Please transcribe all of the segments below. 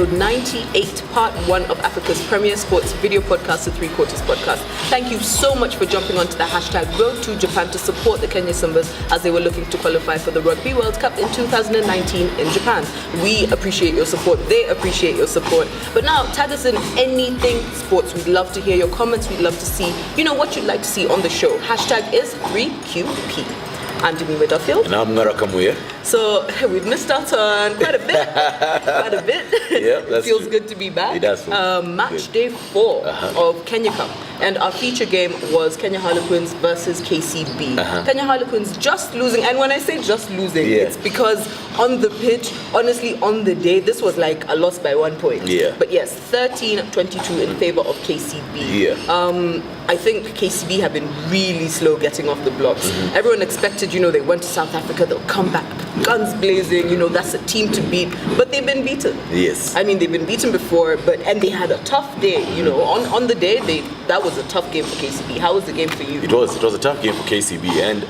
episode 98, part 1 of Africa's premier sports video podcast, the Three Quarters Podcast. Thank you so much for jumping onto the hashtag Road to Japan to support the Kenya Simbas as they were looking to qualify for the Rugby World Cup in 2019 in Japan. We appreciate your support. They appreciate your support. But now, tag us in anything sports. We'd love to hear your comments. We'd love to see, what you'd like to see on the show. Hashtag is 3QP. I'm Jimmy Duffield. And I'm Nara Kamuya. So we've missed out on quite a bit. Yeah, that's It feels true. good to be back. It does feel Match good. day 4 of Kenya Cup. And our feature game was Kenya Harlequins versus KCB. Kenya Harlequins just losing. And when I say just losing, it's because on the pitch, honestly, on the day, this was like a loss by 1 point. Yeah. But yes, 13-22 in favor of KCB. Yeah. I think KCB have been really slow getting off the blocks. Everyone expected, they went to South Africa, they'll come back, guns blazing, that's a team to beat. But they've been beaten. Yes. I mean, they've been beaten before, and they had a tough day. On the day, that was a tough game for KCB. How was the game for you? It was a tough game for KCB, and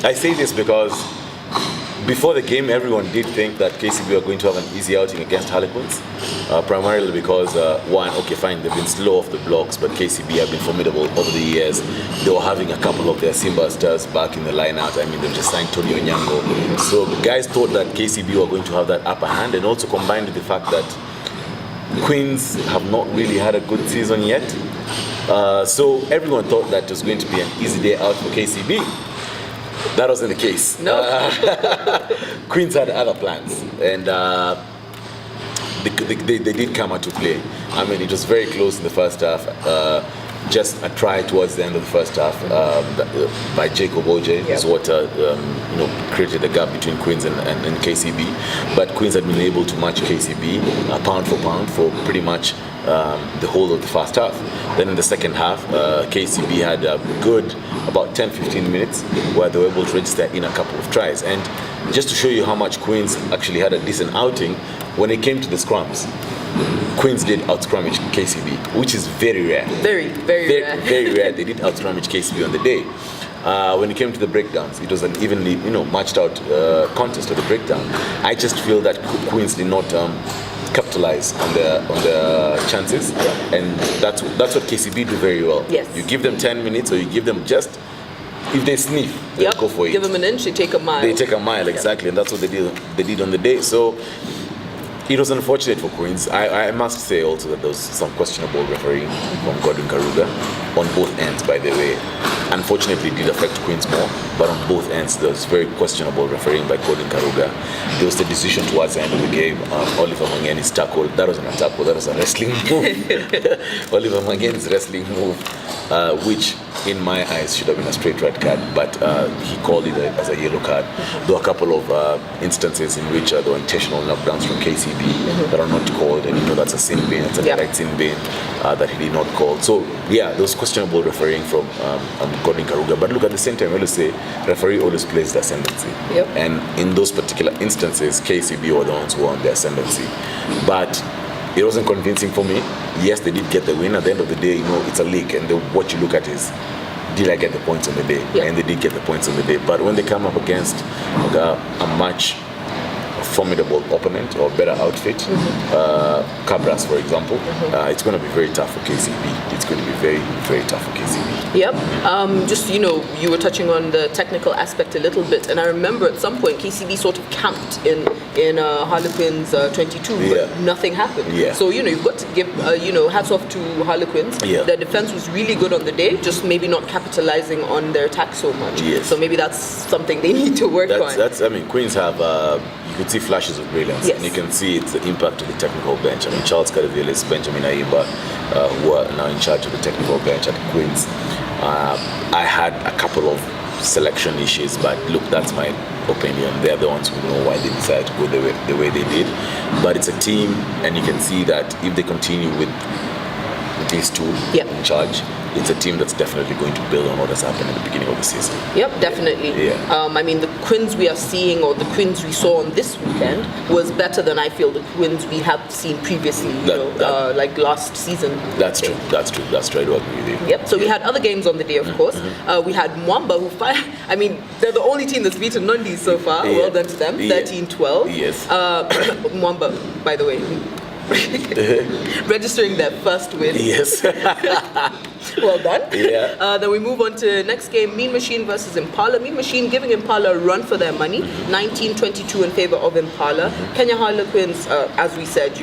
I say this because before the game, everyone did think that KCB were going to have an easy outing against Harlequins, primarily because, they've been slow off the blocks, but KCB have been formidable over the years. They were having a couple of their Simba stars back in the line-out. I mean, they've just signed Tony Onyango. So guys thought that KCB were going to have that upper hand, and also combined with the fact that Quins have not really had a good season yet. So everyone thought that it was going to be an easy day out for KCB. That wasn't the case. No. Quins had other plans, and they did come out to play. I mean, it was very close in the first half. Just a try towards the end of the first half by Jacob Oje is what created the gap between Quins and KCB. But Quins had been able to match KCB pound for pound for pretty much the whole of the first half. Then in the second half, KCB had a good about 10-15 minutes where they were able to register in a couple of tries. And just to show you how much Quins actually had a decent outing, when it came to the scrums, Quins did out-scrummage KCB, which is very rare. Very, very rare. Very rare. They did out-scrummage KCB on the day. When it came to the breakdowns, it was an evenly, matched out contest of the breakdown. I just feel that Quins did not capitalize on the chances, and that's what KCB do very well. Yes. You give them 10 minutes, or you give them just, if they sniff, they'll go for it. Give them an inch, they take a mile. They take a mile, exactly, and that's what they did on the day. So it was unfortunate for Quins. I must say also that there was some questionable refereeing from Gordon Karuga on both ends, by the way. Unfortunately, it did affect Quins more, but on both ends, there was very questionable refereeing by Gordon Karuga. There was the decision towards the end of the game, Oliver Mangeni's tackle. That wasn't a tackle, that was a wrestling move. Oliver Mangeni's wrestling move, which in my eyes should have been a straight red card, but he called it as a yellow card. There were a couple of instances in which there were intentional knockdowns from KCB that are not called, and that's a sin bin, it's a direct sin bin that he did not call. So there was questionable refereeing from Gordon Karuga, but look, at the same time, I always say referee always plays the ascendancy, and in those particular instances, KCB were the ones who were on the ascendancy, but it wasn't convincing for me. Yes, they did get the win. At the end of the day, it's a league, and what you look at is, did I get the points on the day? And they did get the points on the day. But when they come up against a much formidable opponent or better outfit, Cabras, for example, it's going to be very tough for KCB. It's going to be very, very tough for KCB. Yep. Just, you were touching on the technical aspect a little bit, and I remember at some point KCB sort of camped in Harlequins 22, but nothing happened. So, you've got to give, hats off to Harlequins. Their defense was really good on the day, just maybe not capitalizing on their attack so much. So maybe that's something they need to work on. Quins have, you could see flashes of brilliance, and you can see it's the impact of the technical bench. Charles Caravelis, Benjamin Aimba, who are now in charge of the technical bench at Quins. I had a couple of selection issues, but look, that's my opinion. They're the ones who know why they decided to go the way they did. But it's a team, and you can see that if they continue with these two in charge, it's a team that's definitely going to build on what has happened at the beginning of the season. Yep, definitely. Yeah. I mean, the Quins we are seeing, or the Quins we saw on this weekend, was better than I feel the Quins we have seen previously, like last season. That's true. That's true. I do agree with you. Yep. So we had other games on the day, of course. We had Mwamba, who I mean, they're the only team that's beaten Nondis so far. Yeah. Well done to them. 13-12. Yes. Mwamba, by the way, registering their first win. Yes. Well done. Yeah. Then we move on to next game, Mean Machine versus Impala. Mean Machine giving Impala a run for their money, 19-22 in favor of Impala. Kenya Harlequins, as we said,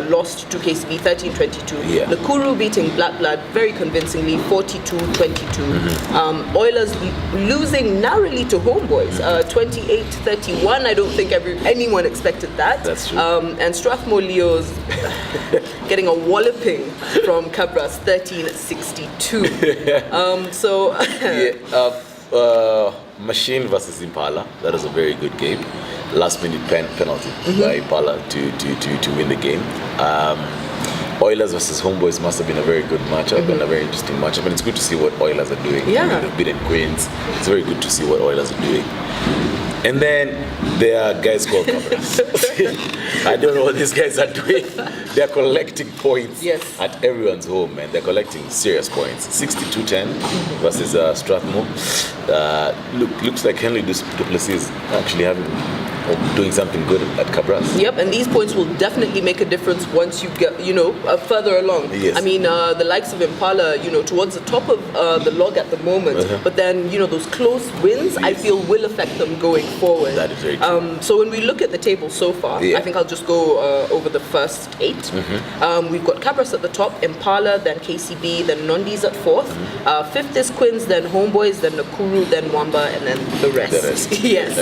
lost to KCB 13-22. Yeah. Nakuru beating Black Blood very convincingly, 42-22. Oilers losing narrowly to Homeboys, 28-31. I don't think anyone expected that. That's true. And Strathmore Leos getting a walloping from Cabras, 13-62. Machine versus Impala. That was a very good game. Last minute penalty by Impala to win the game. Oilers versus Homeboys must have been a very good matchup and a very interesting matchup. And it's good to see what Oilers are doing. Yeah. They've beaten Quins. It's very good to see what Oilers are doing. And then there are guys called Cabras. I don't know what these guys are doing. They're collecting points at everyone's home, man. They're collecting serious points. 62-10 versus Strathmore. Looks like Henry Duplessis is actually doing something good at Cabras. Yep, and these points will definitely make a difference once you get, further along. Yes. I mean, the likes of Impala, towards the top of the log at the moment, but then, those close wins, I feel will affect them going forward. That is very true. So when we look at the table so far, I think I'll just go over the first 8. We've got Cabras at the top, Impala, then KCB, then Nondis at 4th. 5th is Quins, then Homeboys, then Nakuru, then Mwamba, and then the rest. Yes.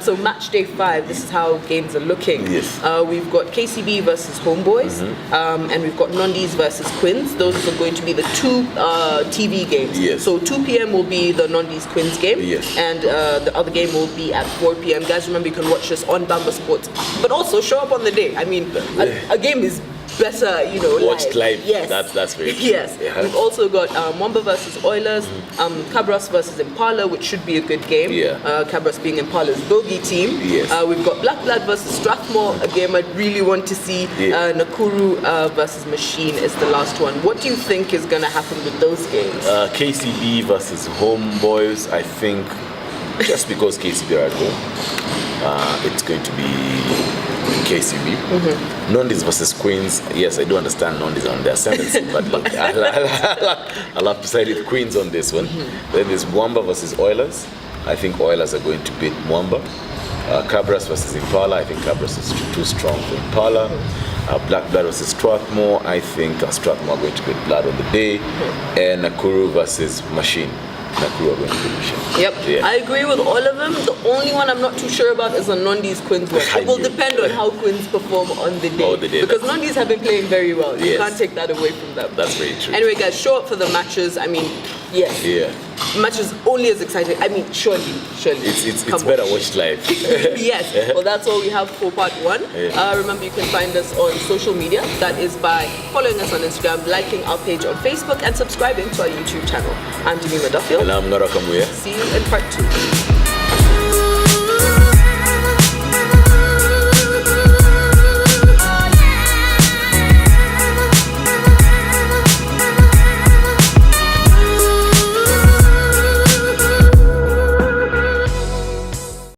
So match day 5, this is how games are looking. Yes. We've got KCB versus Homeboys, and we've got Nondis versus Quins. Those are going to be the 2 TV games. Yes. So 2 p.m. will be the Nondis Quins game, and the other game will be at 4 p.m. Guys, remember you can watch this on Bamba Sports, but also show up on the day. I mean, a game is better, watched live. Yes, that's very true. Yes. We've also got Mwamba versus Oilers, Cabras versus Impala, which should be a good game. Cabras being Impala's bogey team. Yes. We've got Black Blood versus Strathmore, a game I'd really want to see. Nakuru versus Machine is the last one. What do you think is going to happen with those games? KCB versus Homeboys, I think, just because KCB are at home, it's going to be KCB. Nondis versus Quins. Yes, I do understand Nondis on the ascendancy, but I'll have to side with Quins on this one. Then there's Mwamba versus Oilers. I think Oilers are going to beat Mwamba. Cabras versus Impala. I think Cabras is too strong for Impala. Black Blood versus Strathmore. I think Strathmore are going to beat Blood on the day. And Nakuru versus Machine. Nakuru are going to beat Machine. Yep, I agree with all of them. The only one I'm not too sure about is the Nondis Quins one. It will depend on how Quins perform on the day. Because Nondis have been playing very well. You can't take that away from them. That's very true. Anyway, guys, show up for the matches. I mean, yes. Yeah. Matches only as exciting. I mean, surely. It's better watched live. Yes. Well, that's all we have for part 1. Remember, you can find us on social media. That is by following us on Instagram, liking our page on Facebook, and subscribing to our YouTube channel. I'm Jemima Duffield. And I'm Nora Kamuya. See you in part 2.